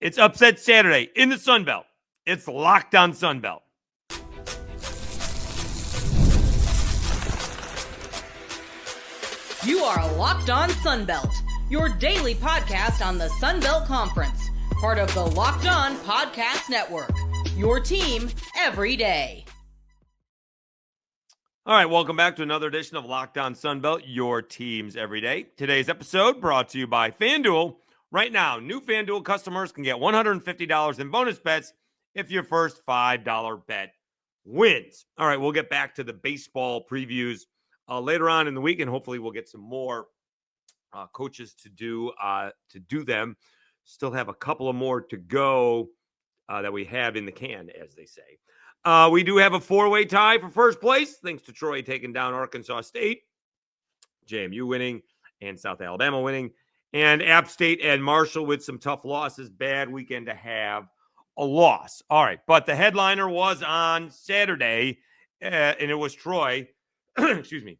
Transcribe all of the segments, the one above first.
It's Upset Saturday in the Sun Belt. It's Locked On Sun Belt. You are Locked On Sun Belt, your daily podcast on the Sun Belt Conference, part of the Locked On Podcast Network, your team every day. All right, welcome back to another edition of Locked On Sun Belt, your teams every day. Today's episode brought to you by FanDuel. Right now, new FanDuel customers can get $150 in bonus bets if your first $5 bet wins. All right, we'll get back to the baseball previews later on in the week, and hopefully we'll get some more coaches to do them. Still have a couple of more to go that we have in the can, as they say. We do have a four-way tie for first place, thanks to Troy taking down Arkansas State, JMU winning, and South Alabama winning, and App State and Marshall with some tough losses. Bad weekend to have a loss. All right, but the headliner was on Saturday, and it was Troy. Excuse me.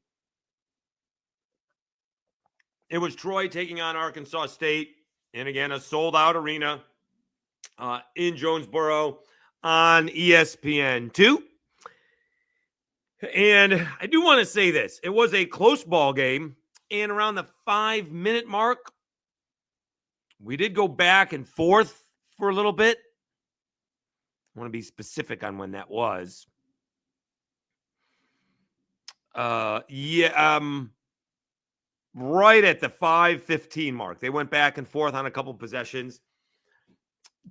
It was Troy taking on Arkansas State, and again, a sold-out arena in Jonesboro on ESPN2. And I do want to say this. It was a close ball game, and around the 5-minute mark, we did go back and forth for a little bit. I want to be specific on when that was. Right at the 5:15 mark. They went back and forth on a couple possessions.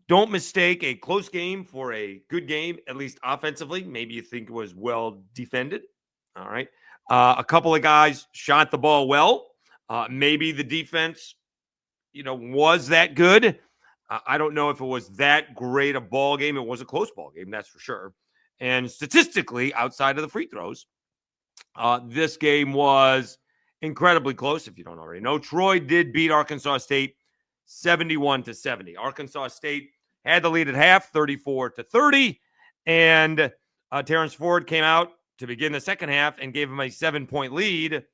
Don't mistake a close game for a good game, at least offensively. Maybe you think it was well defended. All right. A couple of guys shot the ball well. Maybe the defense, was that good. I don't know if it was that great a ball game. It was a close ball game, that's for sure. And statistically, outside of the free throws, this game was incredibly close. If you don't already know, Troy did beat Arkansas State 71-70. Arkansas State had the lead at half, 34-30, and Terrance Ford came out to begin the second half and gave him a 7-point lead,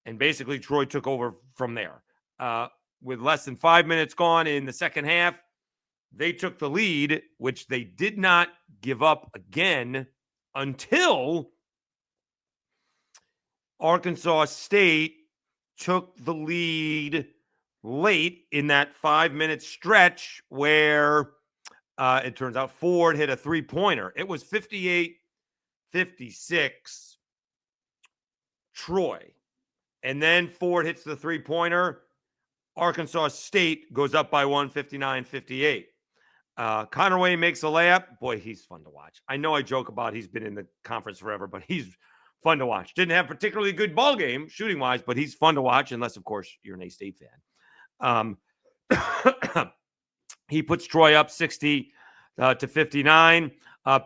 and basically Troy took over from there. With less than 5 minutes gone in the second half, they took the lead, which they did not give up again until Arkansas State took the lead late in that 5-minute stretch where it turns out Ford hit a three-pointer. It was 58-56 Troy. And then Ford hits the three-pointer. Arkansas State goes up by 59-58. Connerway makes a layup. Boy, he's fun to watch. I know I joke about he's been in the conference forever, but he's fun to watch. Didn't have particularly good ball game shooting-wise, but he's fun to watch unless, of course, you're an A-State fan. He puts Troy up 60-59.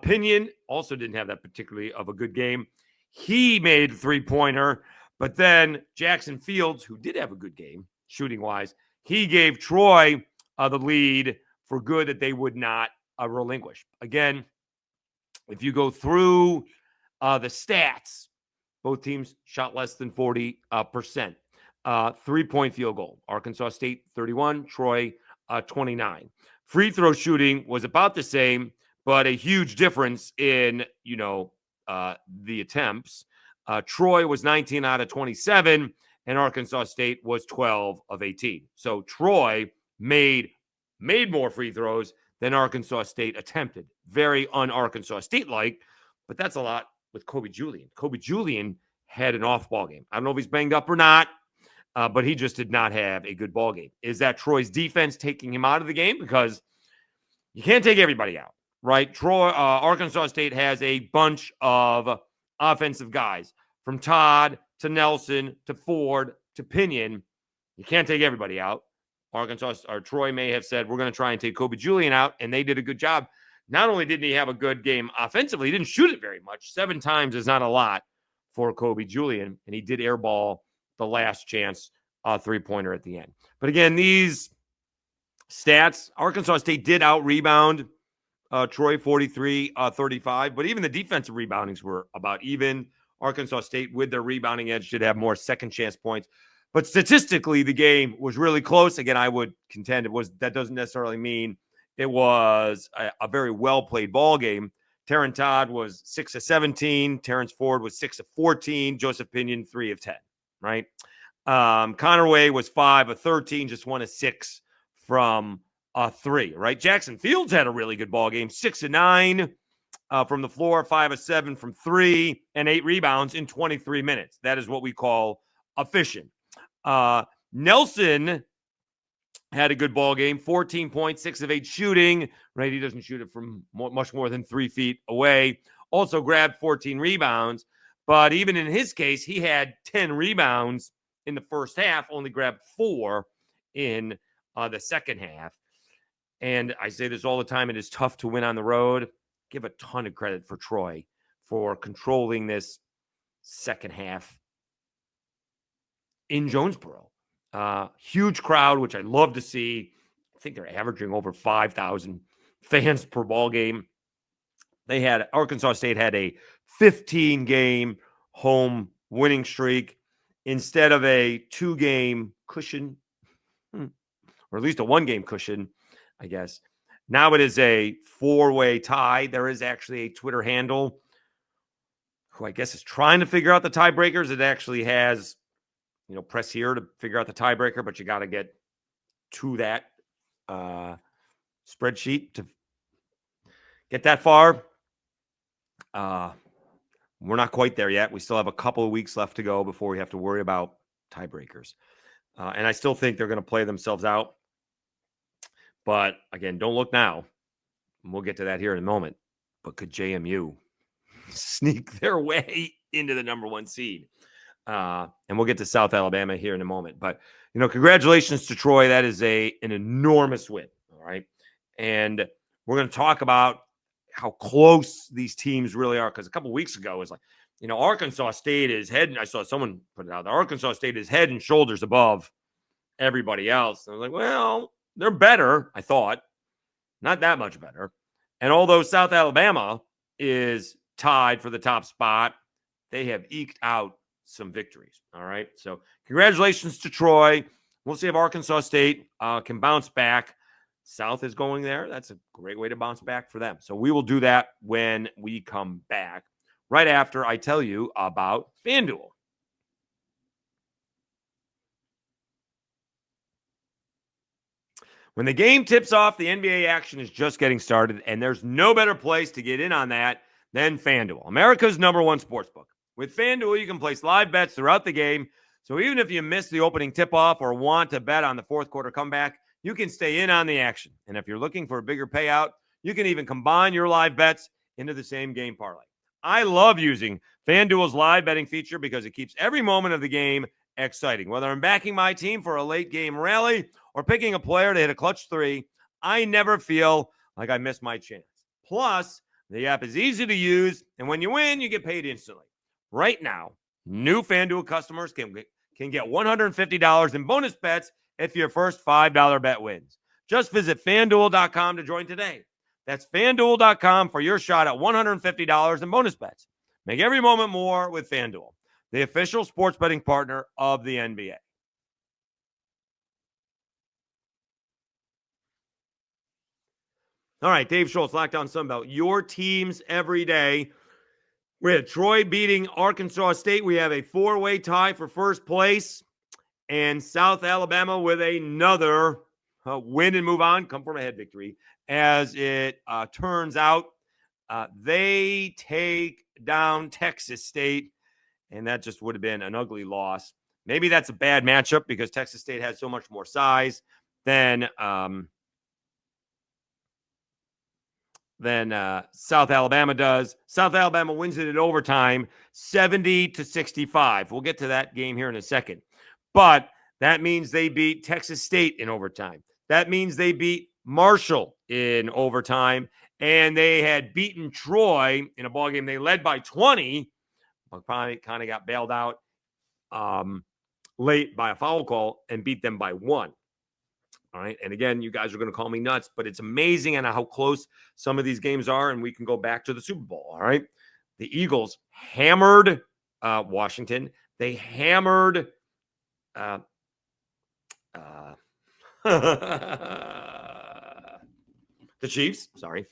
Pinion also didn't have that particularly of a good game. He made a three-pointer, but then Jackson Fields, who did have a good game shooting-wise, he gave Troy the lead for good that they would not relinquish. Again, if you go through the stats, both teams shot less than 40%. 3-point field goal. Arkansas State 31, Troy 29. Free throw shooting was about the same, but a huge difference in, the attempts. Troy was 19 out of 27, and Arkansas State was 12 of 18. So Troy made more free throws than Arkansas State attempted. Very un-Arkansas State-like, but that's a lot with Kobe Julian. Kobe Julian had an off-ball game. I don't know if he's banged up or not, but he just did not have a good ball game. Is that Troy's defense taking him out of the game? Because you can't take everybody out, right? Arkansas State has a bunch of offensive guys, from Todd to Nelson to Ford to Pinion. You can't take everybody out. Troy may have said, we're going to try and take Kobe Julian out, and they did a good job. Not only didn't he have a good game offensively, he didn't shoot it very much. 7 times is not a lot for Kobe Julian, and he did airball the last chance three-pointer at the end. But again, these stats, Arkansas State did out-rebound Troy 43-35, but even the defensive reboundings were about even. Arkansas State, with their rebounding edge, should have more second chance points. But statistically, the game was really close. Again, I would contend that doesn't necessarily mean it was a very well-played ball game. Terrance Todd was 6 of 17. Terrence Ford was 6 of 14. Joseph Pinion, 3 of 10, right? Connor Way was 5 of 13, just 1 of 6 from 3, right? Jackson Fields had a really good ball game, 6 of 9 from the floor, 5 of 7 from 3, and 8 rebounds in 23 minutes. That is what we call efficient. Nelson had a good ball game, 14 points, 6 of 8 shooting, right? He doesn't shoot it from much more than 3 feet away. Also grabbed 14 rebounds, but even in his case, he had 10 rebounds in the first half, only grabbed 4 in the second half. And I say this all the time, it is tough to win on the road. Give a ton of credit for Troy for controlling this second half in Jonesboro. Huge crowd, which I love to see. I think they're averaging over 5,000 fans per ball game. Arkansas State had a 15-game home winning streak instead of a 2-game cushion, or at least a 1-game cushion, I guess. Now it is a 4-way tie. There is actually a Twitter handle who I guess is trying to figure out the tiebreakers. It actually has, press here to figure out the tiebreaker, but you got to get to that spreadsheet to get that far. We're not quite there yet. We still have a couple of weeks left to go before we have to worry about tiebreakers. And I still think they're going to play themselves out. But again, don't look now. We'll get to that here in a moment. But could JMU sneak their way into the number 1 seed? And we'll get to South Alabama here in a moment. But, congratulations to Troy. That is an enormous win. All right. And we're going to talk about how close these teams really are. Because a couple of weeks ago, it was like, Arkansas State is I saw someone put it out there. Arkansas State is head and shoulders above everybody else. And I was like, well, they're better, I thought. Not that much better. And although South Alabama is tied for the top spot, they have eked out some victories. All right. So congratulations to Troy. We'll see if Arkansas State can bounce back. South is going there. That's a great way to bounce back for them. So we will do that when we come back, right after I tell you about FanDuel. When the game tips off, the NBA action is just getting started, and there's no better place to get in on that than FanDuel, America's #1 sportsbook. With FanDuel, you can place live bets throughout the game, so even if you miss the opening tip-off or want to bet on the fourth quarter comeback, you can stay in on the action. And if you're looking for a bigger payout, you can even combine your live bets into the same game parlay. I love using FanDuel's live betting feature because it keeps every moment of the game exciting. Whether I'm backing my team for a late game rally or picking a player to hit a clutch 3, I never feel like I missed my chance. Plus, the app is easy to use, and when you win, you get paid instantly. Right now, new FanDuel customers can get $150 in bonus bets if your first $5 bet wins. Just visit FanDuel.com to join today. That's FanDuel.com for your shot at $150 in bonus bets. Make every moment more with FanDuel, the official sports betting partner of the NBA. All right, Dave Schultz, Lockdown Sunbelt. Your teams every day. We had Troy beating Arkansas State. We have a 4-way tie for first place. And South Alabama with another win and move on, come from a head victory. As it turns out, they take down Texas State, and that just would have been an ugly loss. Maybe that's a bad matchup because Texas State has so much more size than South Alabama does. South Alabama wins it in overtime, 70-65. We'll get to that game here in a second. But that means they beat Texas State in overtime. That means they beat Marshall in overtime. And they had beaten Troy in a ballgame. They led by 20, but probably kind of got bailed out late by a foul call and beat them by 1. All right. And again, you guys are going to call me nuts, but it's amazing and how close some of these games are. And we can go back to the Super Bowl. All right. The Eagles hammered Washington. They hammered the Chiefs, sorry,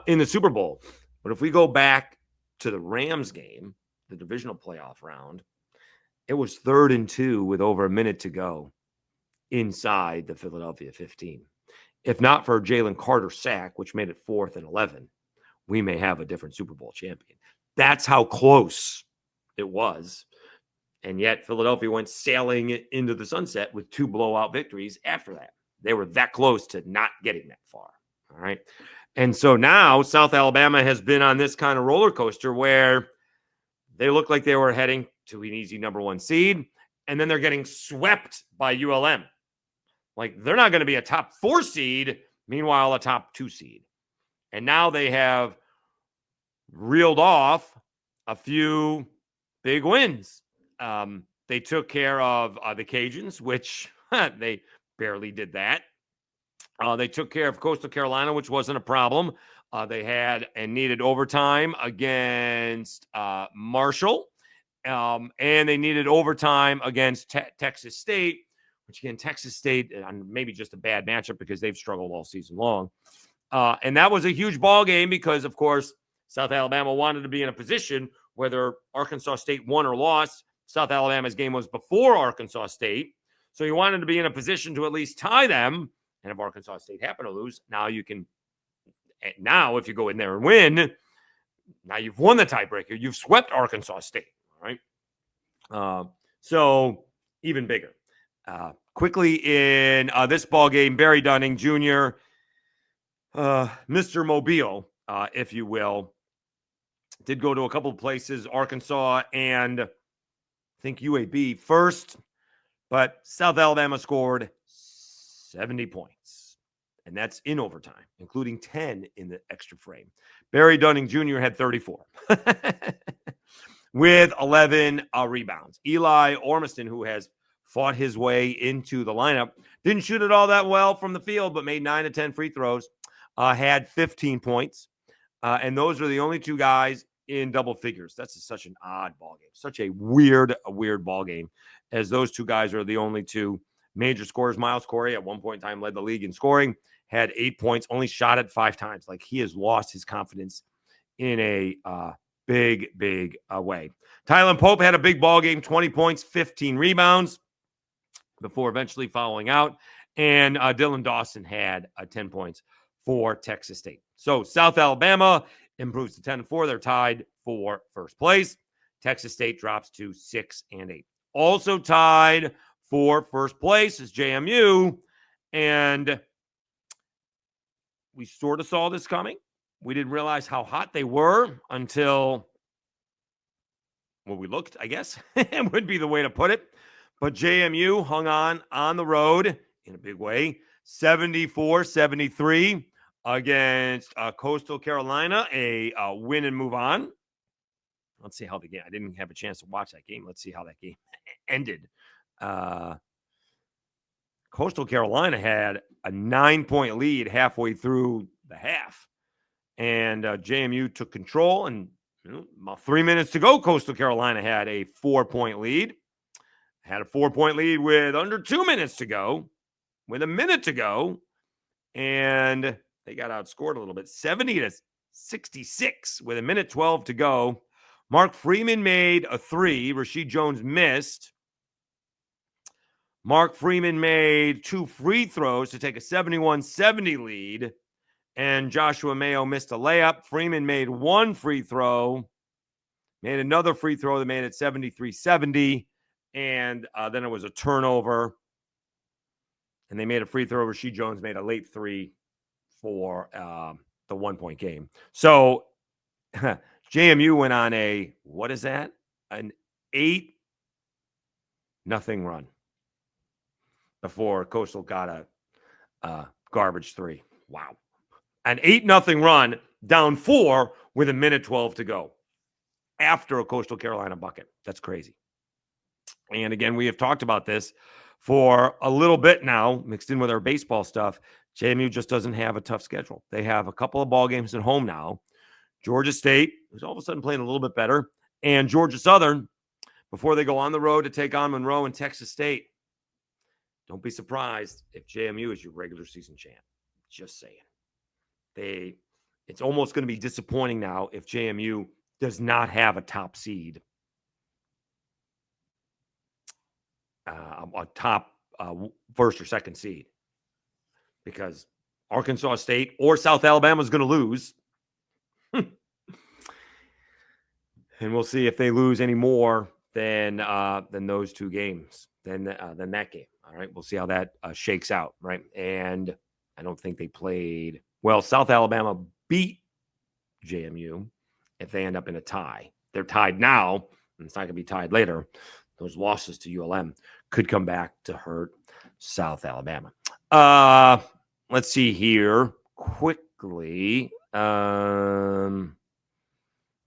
in the Super Bowl. But if we go back to the Rams game, the divisional playoff round, it was 3rd and 2 with over a minute to go inside the Philadelphia 15. If not for Jalen Carter's sack, which made it 4th and 11, we may have a different Super Bowl champion. That's how close it was. And yet Philadelphia went sailing into the sunset with 2 blowout victories after that. They were that close to not getting that far. All right. And so now South Alabama has been on this kind of roller coaster where they look like they were heading to an easy number 1 seed, and then they're getting swept by ULM. Like, they're not going to be a top 4 seed, meanwhile, a top 2 seed. And now they have reeled off a few big wins. They took care of the Cajuns, which they barely did that. They took care of Coastal Carolina, which wasn't a problem. They had and needed overtime against Marshall. And they needed overtime against Texas State, which, again, Texas State, maybe just a bad matchup because they've struggled all season long. And that was a huge ball game because, of course, South Alabama wanted to be in a position whether Arkansas State won or lost. South Alabama's game was before Arkansas State. So you wanted to be in a position to at least tie them. And if Arkansas State happened to lose, now you can, now if you go in there and win, now you've won the tiebreaker. You've swept Arkansas State. All right. So even bigger. Quickly in this ball game, Barry Dunning Jr., Mr. Mobile, if you will, did go to a couple of places, Arkansas and I think UAB first, but South Alabama scored 70 points, and that's in overtime, including 10 in the extra frame. Barry Dunning Jr. had 34 with 11 rebounds. Eli Ormiston, who has fought his way into the lineup, didn't shoot it all that well from the field, but made 9 of 10 free throws, had 15 points. And those are the only 2 guys in double figures. That's such an odd ball game, such a weird ball game, as those 2 guys are the only 2 major scorers. Miles Corey at one point in time led the league in scoring, had 8 points, only shot it 5 times. Like, he has lost his confidence in a big way. Tylen Pope had a big ball game, 20 points, 15 rebounds before eventually fouling out. And Dylan Dawson had 10 points for Texas State. So South Alabama improves to 10-4. They're tied for first place. Texas State drops to 6-8. Also tied for first place is JMU. And we sort of saw this coming. We didn't realize how hot they were until, well, we looked, I guess, it would be the way to put it. But JMU hung on the road in a big way, 74-73 against Coastal Carolina, a win and move on. Let's see how the game, I didn't have a chance to watch that game. Let's see how that game ended. Coastal Carolina had a 9-point lead halfway through the half. And JMU took control, and about 3 minutes to go, Coastal Carolina had a 4-point lead. Had a 4-point lead with under 2 minutes to go, with a minute to go, and they got outscored a little bit, 70-66 with a minute 12 to go. Mark Freeman made a 3. Rasheed Jones missed. Mark Freeman made 2 free throws to take a 71-70 lead, and Joshua Mayo missed a layup. Freeman made 1 free throw, made another free throw that made it 73-70. And then it was a turnover, and they made a free throw. Rasheed Jones made a late 3 for the 1-point game. So JMU went on a, what is that? An 8-0 run before Coastal got a garbage 3. Wow. An 8-0 run, down 4 with a minute 12 to go after a Coastal Carolina bucket. That's crazy. And again, we have talked about this for a little bit now, mixed in with our baseball stuff. JMU just doesn't have a tough schedule. They have a couple of ball games at home now. Georgia State, who's all of a sudden playing a little bit better, and Georgia Southern before they go on the road to take on Monroe and Texas State. don't be surprised if JMU is your regular season champ. Just saying. It's almost going to be disappointing now if JMU does not have a top seed, a top first or second seed, because Arkansas State or South Alabama is going to lose. And we'll see if they lose any more than those two games, than that game. All right, we'll see how that shakes out, right? And I don't think they played well. South Alabama beat JMU. If they end up in a tie, they're tied now, and it's not going to be tied later. Those losses to ULM could come back to hurt South Alabama. Let's see here quickly. I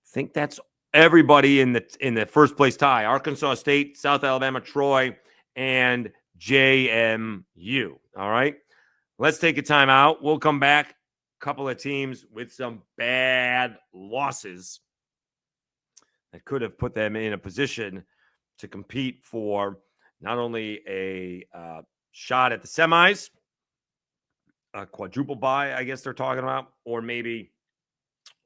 think that's everybody in the first place tie: Arkansas State, South Alabama, Troy, and JMU. All right, let's take a timeout. We'll come back. A couple of teams with some bad losses that could have put them in a position to compete for not only a shot at the semis, a quadruple bye, I guess they're talking about, or maybe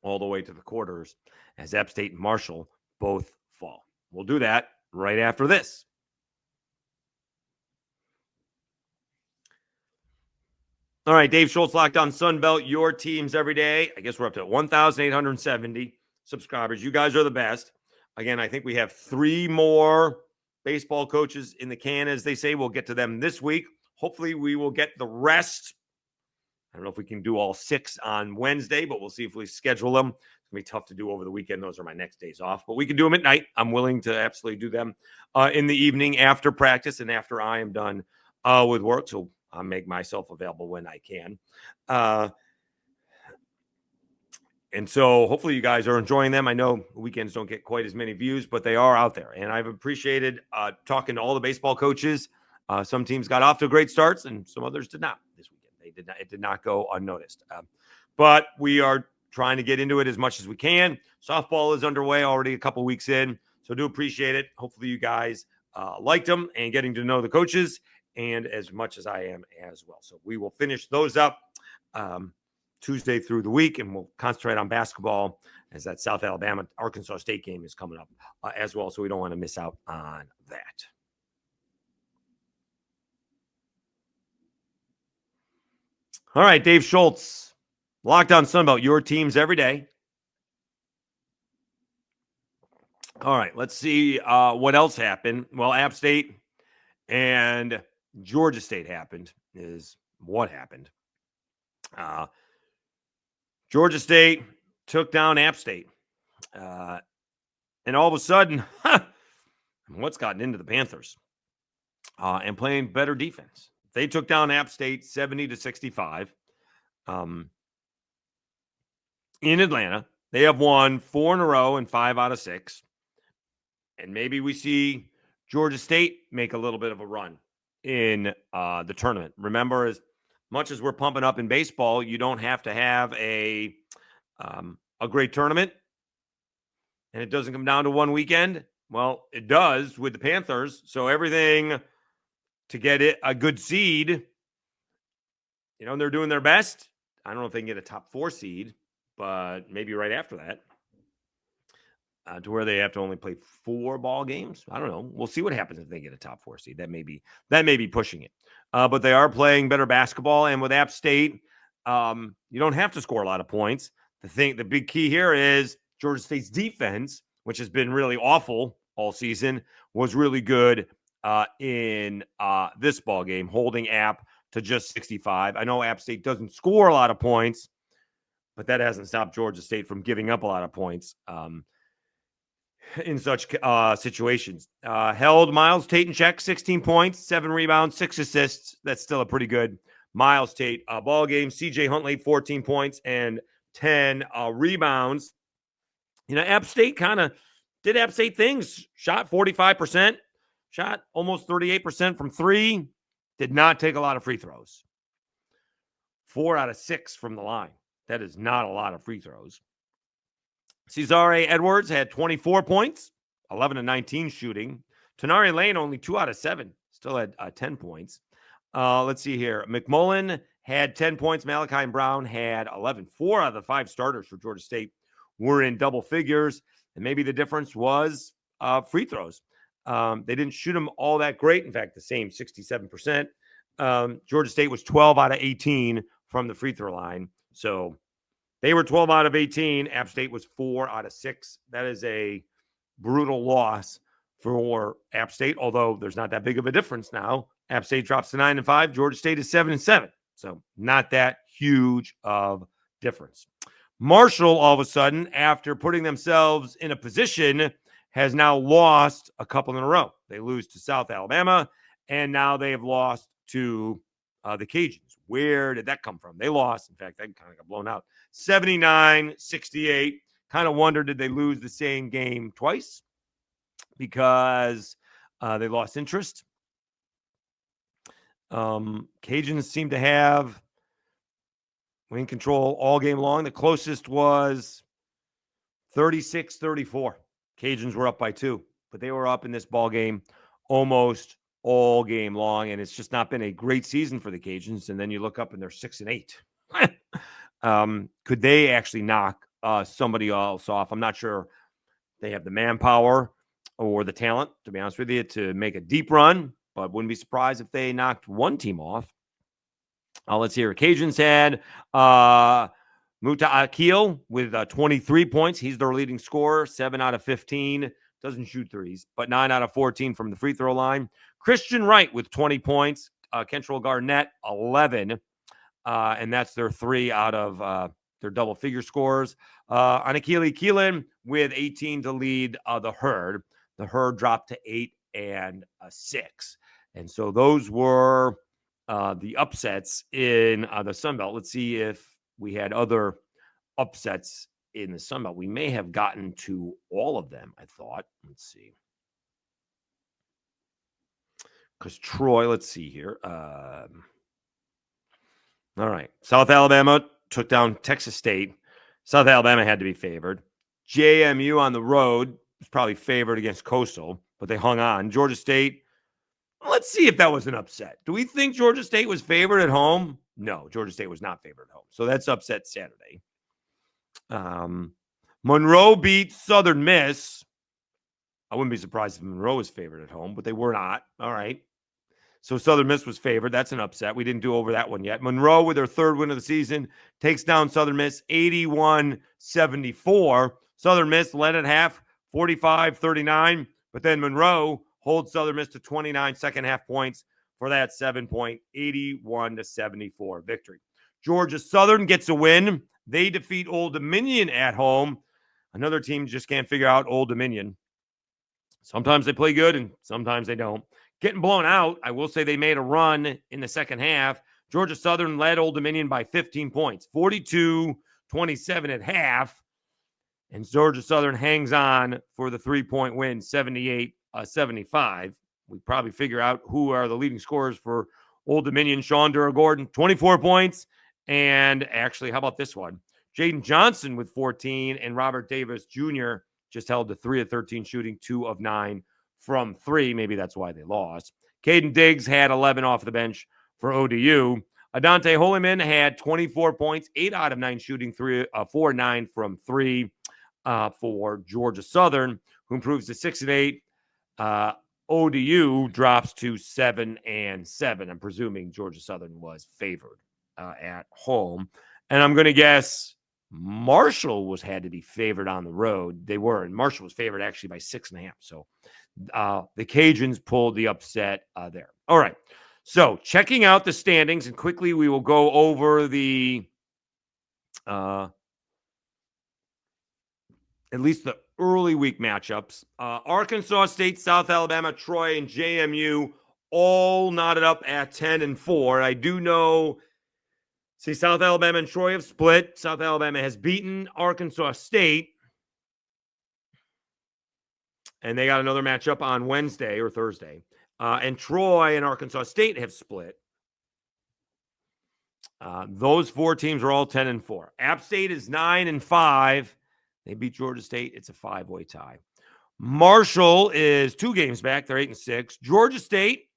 all the way to the quarters, as App State and Marshall both fall. We'll do that right after this. All right, Dave Schultz, Locked On Sunbelt, your teams every day. I guess we're up to 1,870 subscribers. You guys are the best. Again, I think we have 3 more baseball coaches in the can, as they say. We'll get to them this week. Hopefully, we will get the rest. I don't know if we can do all 6 on Wednesday, but we'll see if we schedule them. It's going to be tough to do over the weekend. Those are my next days off, but we can do them at night. I'm willing to absolutely do them in the evening after practice and after I am done with work. So I'll make myself available when I can. And so hopefully you guys are enjoying them. I know weekends don't get quite as many views, but they are out there. And I've appreciated talking to all the baseball coaches. Some teams got off to great starts and some others did not this weekend. It did not go unnoticed. But we are trying to get into it as much as we can. Softball is underway already a couple weeks in. So do appreciate it. Hopefully you guys liked them and getting to know the coaches, and as much as I am as well. So we will finish those up Tuesday through the week, and we'll concentrate on basketball as that South Alabama Arkansas State game is coming up as well. So we don't want to miss out on that. All right, Dave Schultz, Locked On Sunbelt, your teams every day. All right, let's see what else happened. Well, App State and Georgia State happened, is what happened. Georgia State took down App State. And all of a sudden, what's gotten into the Panthers and playing better defense. They took down App State 70-65 in Atlanta. They have won 4 in a row and 5 out of 6. And maybe we see Georgia State make a little bit of a run in the tournament. Remember, as much as we're pumping up in baseball, you don't have to have a great tournament, and it doesn't come down to one weekend. Well, it does with the Panthers. So everything to get it a good seed, they're doing their best. I don't know if they can get a top 4 seed, but maybe right after that. To where they have to only play 4 ball games. I don't know. We'll see what happens if they get a top 4 seed. That may be pushing it. But they are playing better basketball. And with App State, you don't have to score a lot of points. The big key here is Georgia State's defense, which has been really awful all season, was really good in this ball game, holding App to just 65. I know App State doesn't score a lot of points, but that hasn't stopped Georgia State from giving up a lot of points. In such situations. Held Miles Tate in check, 16 points, 7 rebounds, 6 assists. That's still a pretty good Miles Tate ball game. CJ Huntley, 14 points and 10 rebounds. App State kind of did App State things. Shot 45%, shot almost 38% from 3. Did not take a lot of free throws. 4 out of 6 from the line. That is not a lot of free throws. Cesare Edwards had 24 points, 11 of 19 shooting. Tenari Lane only 2 out of 7, still had 10 points. Let's see here. McMullen had 10 points. Malachi Brown had 11. 4 out of the 5 starters for Georgia State were in double figures. And maybe the difference was free throws. They didn't shoot them all that great. In fact, the same 67%. Georgia State was 12 out of 18 from the free throw line. So they were 12 out of 18. App State was 4 out of 6. That is a brutal loss for App State, although there's not that big of a difference now. App State drops to 9-5. Georgia State is 7-7. So not that huge of difference. Marshall, all of a sudden, after putting themselves in a position, has now lost a couple in a row. They lose to South Alabama, and now they have lost to the Cajuns. Where did that come from? They lost. In fact, that kind of got blown out. 79-68. Kind of wonder, did they lose the same game twice? Because they lost interest. Cajuns seem to have win control all game long. The closest was 36-34. Cajuns were up by 2, but they were up in this ball game almost all game long, and it's just not been a great season for the Cajuns. And then you look up and they're 6-8. Could they actually knock somebody else off? I'm not sure they have the manpower or the talent, to be honest with you, to make a deep run, but wouldn't be surprised if they knocked one team off. Let's hear. Cajuns had Muta Akil with 23 points. He's their leading scorer, 7 out of 15. Doesn't shoot threes, but 9 out of 14 from the free throw line. Christian Wright with 20 points. Kentrell Garnett, 11. And that's their 3 out of their double-figure scores. Anakili Keelan with 18 to lead the Herd. The Herd dropped to 8 and 6. And so those were the upsets in the Sun Belt. Let's see if we had other upsets in the Sun Belt. We may have gotten to all of them, I thought. Let's see. Because Troy, let's see here. All right. South Alabama took down Texas State. South Alabama had to be favored. JMU on the road was probably favored against Coastal, but they hung on. Georgia State, let's see if that was an upset. Do we think Georgia State was favored at home? No, Georgia State was not favored at home. So that's upset Saturday. Monroe beat Southern Miss. I wouldn't be surprised if Monroe was favored at home, but they were not. All right. So Southern Miss was favored. That's an upset. We didn't do over that one yet. Monroe, with their 3rd win of the season, takes down Southern Miss 81-74. Southern Miss led at half, 45-39. But then Monroe holds Southern Miss to 29 second-half points for that 7-point, 81-74 victory. Georgia Southern gets a win. They defeat Old Dominion at home. Another team just can't figure out Old Dominion. Sometimes they play good and sometimes they don't. Getting blown out, I will say they made a run in the second half. Georgia Southern led Old Dominion by 15 points, 42-27 at half. And Georgia Southern hangs on for the 3-point win, 78-75. We probably figure out who are the leading scorers for Old Dominion. Sean Dura-Gordon, 24 points. And actually, how about this one? Jaden Johnson with 14, and Robert Davis Jr. just held to 3 of 13 shooting, 2 of 9 from 3. Maybe that's why they lost. Caden Diggs had 11 off the bench for ODU. Adante Holyman had 24 points, 8 out of 9 shooting, 4-9 from 3 for Georgia Southern, who improves to 6-8. ODU drops to 7-7. I'm presuming Georgia Southern was favored at home. And I'm going to guess Marshall had to be favored on the road. They were, and Marshall was favored actually by 6.5. So the Cajuns pulled the upset there. All right. So checking out the standings, and quickly we will go over the at least the early week matchups. Arkansas State, South Alabama, Troy, and JMU all knotted up at 10-4. I do know, see, South Alabama and Troy have split. South Alabama has beaten Arkansas State. And they got another matchup on Wednesday or Thursday. And Troy and Arkansas State have split. Those 4 teams are all 10-4. App State is 9-5. They beat Georgia State. It's a 5-way tie. Marshall is 2 games back. They're 8-6. Georgia State,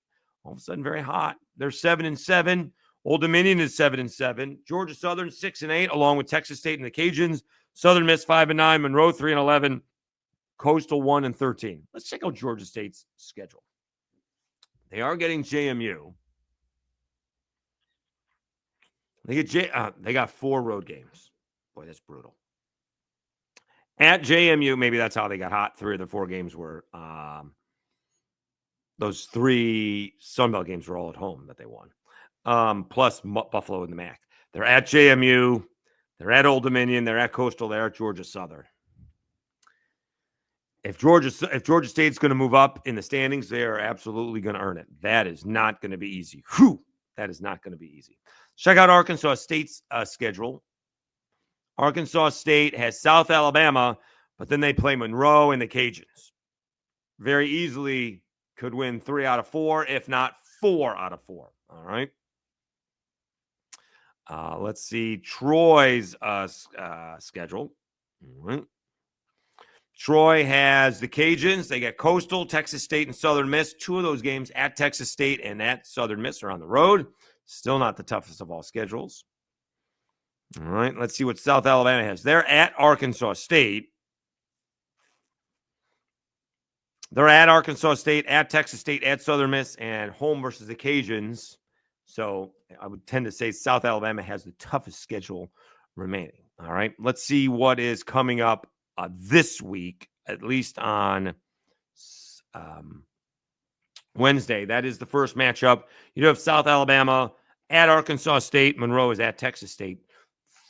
all of a sudden, very hot. they're 7-7. Old Dominion is 7-7. Georgia Southern 6-8, along with Texas State and the Cajuns. Southern Miss 5-9. Monroe 3-11. Coastal 1-13. Let's check out Georgia State's schedule. They are getting JMU. They got 4 road games. Boy, that's brutal. At JMU, maybe that's how they got hot. 3 of the 4 games were those 3 Sun Belt games were all at home that they won. Plus Buffalo and the MAC. They're at JMU. They're at Old Dominion. They're at Coastal. They're at Georgia Southern. If Georgia State's going to move up in the standings, they are absolutely going to earn it. That is not going to be easy. Whew, that is not going to be easy. Check out Arkansas State's schedule. Arkansas State has South Alabama, but then they play Monroe and the Cajuns. Very easily could win 3 out of 4, if not 4 out of 4. All right. Let's see Troy's schedule. All right. Troy has the Cajuns. They get Coastal, Texas State, and Southern Miss. 2 of those games at Texas State and at Southern Miss are on the road. Still not the toughest of all schedules. All right, let's see what South Alabama has. They're at Arkansas State. They're at Arkansas State, at Texas State, at Southern Miss, and home versus the Cajuns. So I would tend to say South Alabama has the toughest schedule remaining. All right, let's see what is coming up this week, at least on Wednesday. That is the first matchup. You have South Alabama at Arkansas State. Monroe is at Texas State.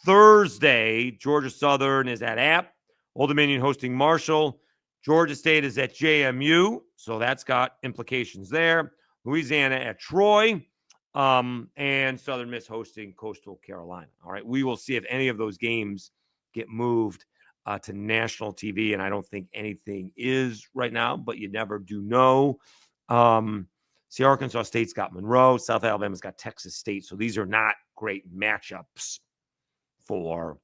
Thursday, Georgia Southern is at App. Old Dominion hosting Marshall. Georgia State is at JMU, so that's got implications there. Louisiana at Troy, and Southern Miss hosting Coastal Carolina. All right, we will see if any of those games get moved to national TV, and I don't think anything is right now, but you never do know. See, Arkansas State's got Monroe. South Alabama's got Texas State, so these are not great matchups for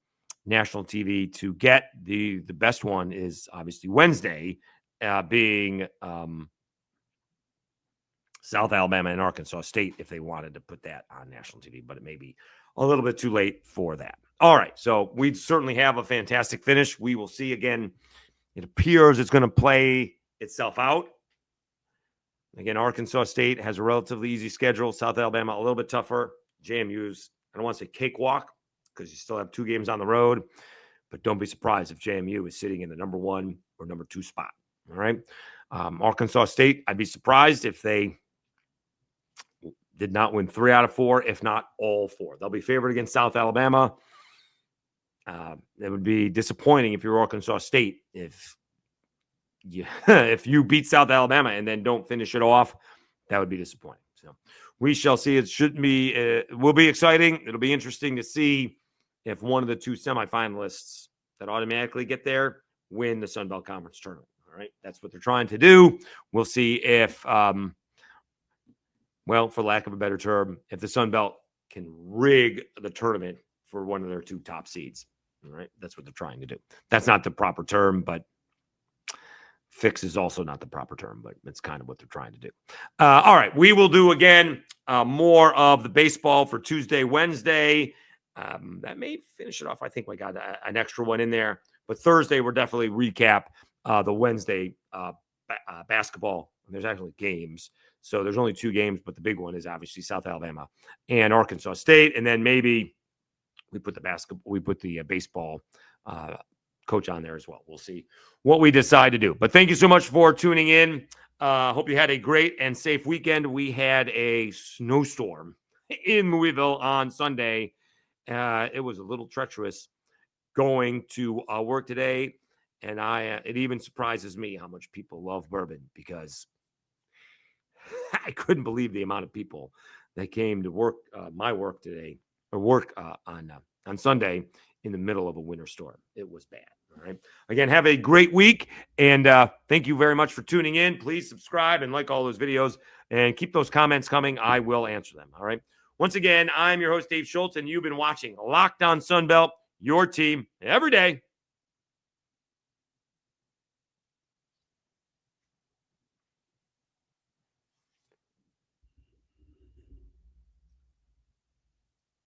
national TV to get. The best one is obviously Wednesday, being South Alabama and Arkansas State, if they wanted to put that on national TV, but it may be a little bit too late for that. All right, so we certainly have a fantastic finish. We will see again. It appears it's going to play itself out. Again, Arkansas State has a relatively easy schedule. South Alabama a little bit tougher. JMU's, I don't want to say cakewalk because you still have 2 games on the road, but don't be surprised if JMU is sitting in the number 1 or number 2 spot. All right, Arkansas State, I'd be surprised if they did not win 3 out of 4, if not all 4. They'll be favored against South Alabama. It would be disappointing if you're Arkansas State if you beat South Alabama and then don't finish it off. That would be disappointing. So we shall see. It will be exciting. It'll be interesting to see if one of the 2 semifinalists that automatically get there win the Sun Belt Conference tournament. All right, that's what they're trying to do. We'll see if, for lack of a better term, if the Sun Belt can rig the tournament for one of their 2 top seeds. All right, that's what they're trying to do. That's not the proper term, but fix is also not the proper term, but it's kind of what they're trying to do. All right, we will do again more of the baseball for Tuesday, Wednesday. That may finish it off. I think we got an extra one in there, but Thursday we'll definitely recap the Wednesday basketball. There's actually games, so there's only 2 games, but the big one is obviously South Alabama and Arkansas State, and then maybe we put the baseball coach on there as well. We'll see what we decide to do. But thank you so much for tuning in. Hope you had a great and safe weekend. We had a snowstorm in Louisville on Sunday. It was a little treacherous going to work today, and it even surprises me how much people love bourbon, because I couldn't believe the amount of people that came to work, my work today, or work on Sunday in the middle of a winter storm. It was bad. All right. Again, have a great week, and thank you very much for tuning in. Please subscribe and like all those videos, and keep those comments coming. I will answer them. All right. Once again, I'm your host, Dave Schultz, and you've been watching Locked On Sunbelt, your team every day.